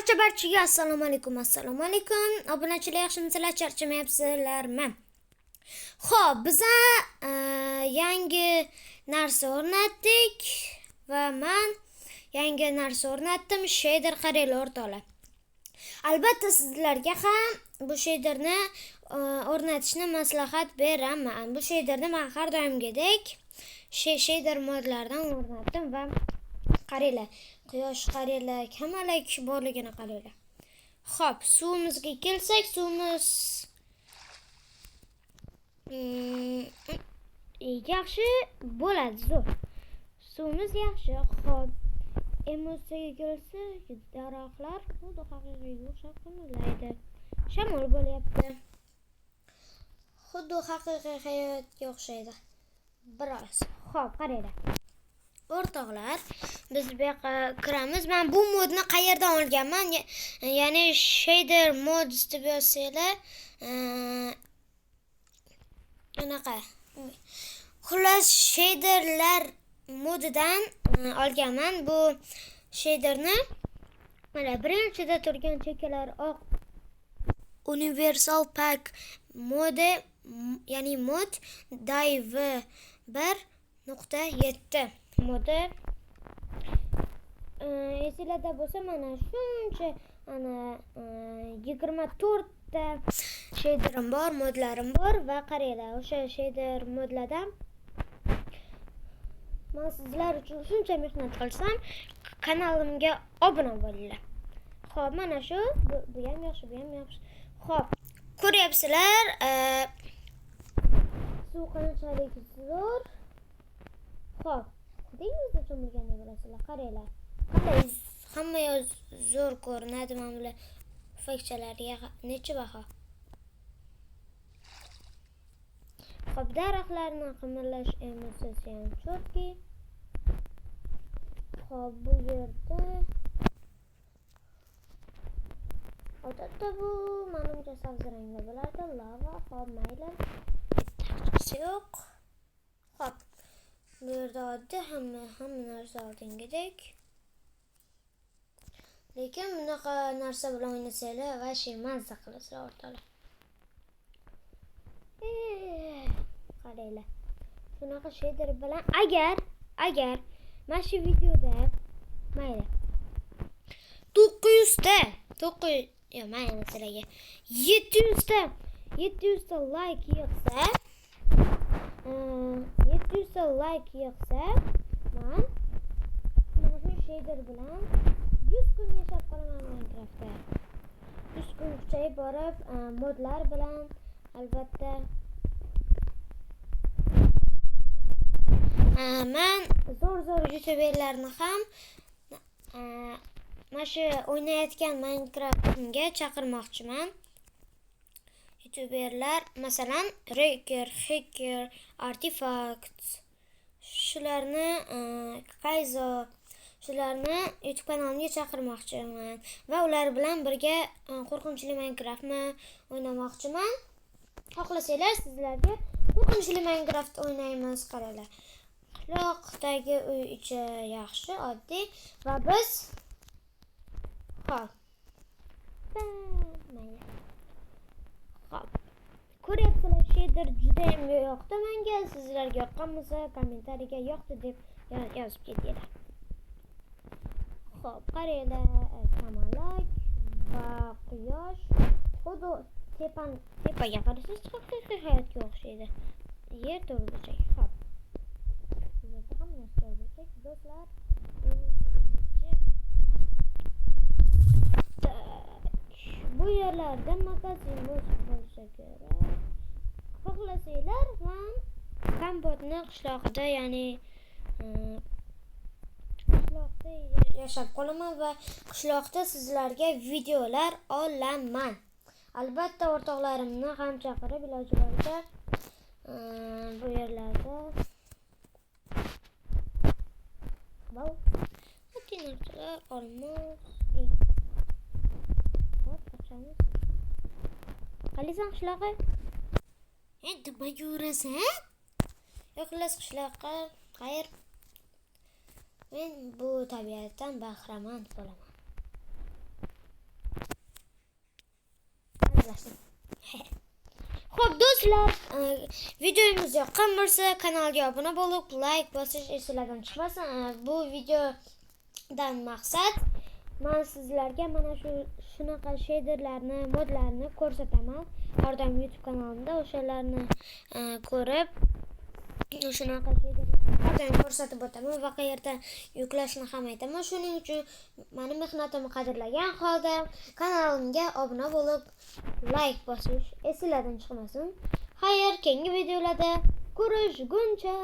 Barchaga assalomu alaykum. Obunachilar yaxshimisizlar, charchamayapsizlarmi? Xo'p, biza yangi narsa o'rnatdik va men yangi narsa o'rnatdim. Shader qaranglar o'rtoqlar. Albatta sizlarga ham bu shaderni o'rnatishni maslahat beraman. Bu shaderni men har doimgidek shader modlaridan o'rnatdim va qaranglar, quyosh qaranglar, kamalak borligini qaranglar. Xo'p, suvimizga kelsak, suvimiz yaxshi bo'ladi, zo'r. Suvimiz yaxshi. Xo'p, emotsiyaga kelsak, daraxtlar xuddi haqiqiyga o'xshab qimirlaydi. Shamol bo'lyapti. Xuddi haqiqiy hayotga o'xshaydi. Biroz. Xo'p, qaranglar. O'rtoqlar, biz bu yoqqa kiramiz. Men bu modni qayerdan olganman? Ya'ni shader mods deb yozsanglar, anaqa. Xullas, shaderlar modidan olganman bu shaderni. Mana birinchida turgan chekkalar oq Universal Pack mode, ya'ni mod Dive 1.7 modi. Esingizda bo'lsa, mana shuncha 24 ta shaderim bor, modlarim bor va qaranglar, o'sha shader modlardan men sizlar uchun shuncha mehnat qilsam, kanalimga obuna bo'linglar. Xo'p, mana shu, bu ham yaxshi, bu ham yaxshi. Xo'p, ko'ryapsizlar, suv qanchalik zo'r. Xo'p, dengizda cho'milgandek bo'lasizlar, qaranglar. Qanday hamma zo'r ko'rinadi. Mana bular fakchalarga necha baho. Xo'p, daraxtlarni qimirlash emotsiyasi ham chotki. Xo'p, bu yerda odatda bu menimcha sabzirangda bo'ladi, lava. Xo'p, mayli. Tartibsi yo'q. Xo'p, bu yerda oddiy hamma narsa oldingidek. Lekin bunaqa narsa bilan o'ynasanglar, vashing mazza qilasizlar o'rtoqlar. Qaranglar. Shunaqa shader bilan agar mana shu videoda mayli 700 ta like yig'sa, men mana shu shader bilan 100 kun yashab qolaman Minecraftda. 100 kun kuchayib borib, modlar bilan albatta men zo'r youtuberlarni ham mana shu o'ynayotgan Minecraft'imga chaqirmoqchiman. Youtuberlar, masalan, Raker, Hacker, Artifact, shularni Kaizo, shularni YouTube kanalimga chaqirmoqchiman va ular bilan birga qo'rqinchli Minecraftni o'ynamoqchiman. Xohlasanglar, sizlarga qo'rqinchli Minecraft o'ynaymiz, qaranglar. Qishloqdagi uy ichi yaxshi, oddiy va biz ko'ryapsizlar, shader juda ham yoqdi menga. Sizlarga yoqqanmisa, kommentariyaga yoqdi deb yozib ketinglar. Xo'p, qaranglar, kamalak va quyosh xuddi tepaga qarasangiz haqiqiy hayotga o'xshaydi. Yer to'rtburchak. Xo'p. Bu yerda ham to'rtburchak, do'stlar. Bu yerlarda magazin bo'lsa kerak. Xohlasanglar, men Kambodni qishloqda, ya'ni qishloqda yashab qolaman va qishloqda sizlarga videolar olaman. Albatta o'rtoqlarimni ham chaqirib, iloji boricha bu yerlarda oddiy narsalar olmoq. Qalisan qishloqqa? Endi nima yurasan? Yo'qlas qishloqqa, xayr. Men bu tabiatdan bahramand bo'laman. aralashdim. Xo'p, do'stlar, videomiz yoqqan bo'lsa, kanalga obuna bo'lib, like bosish esingizdan chiqmasin. Bu videodan maqsad men sizlarga mana shunaqa shaderlarni, modlarni ko'rsataman. Har doim YouTube kanalimda o'shalarni ko'rib, shunaqa shaderlarni har doim ko'rsatib o'taman va qayerdan yuklashni ham aytaman. Shuning uchun meni mehnatimni qadrlagan holda kanalimga obuna bo'lib, like bosish esingizdan chiqmasin. Xayr, keyingi videolarda ko'rishguncha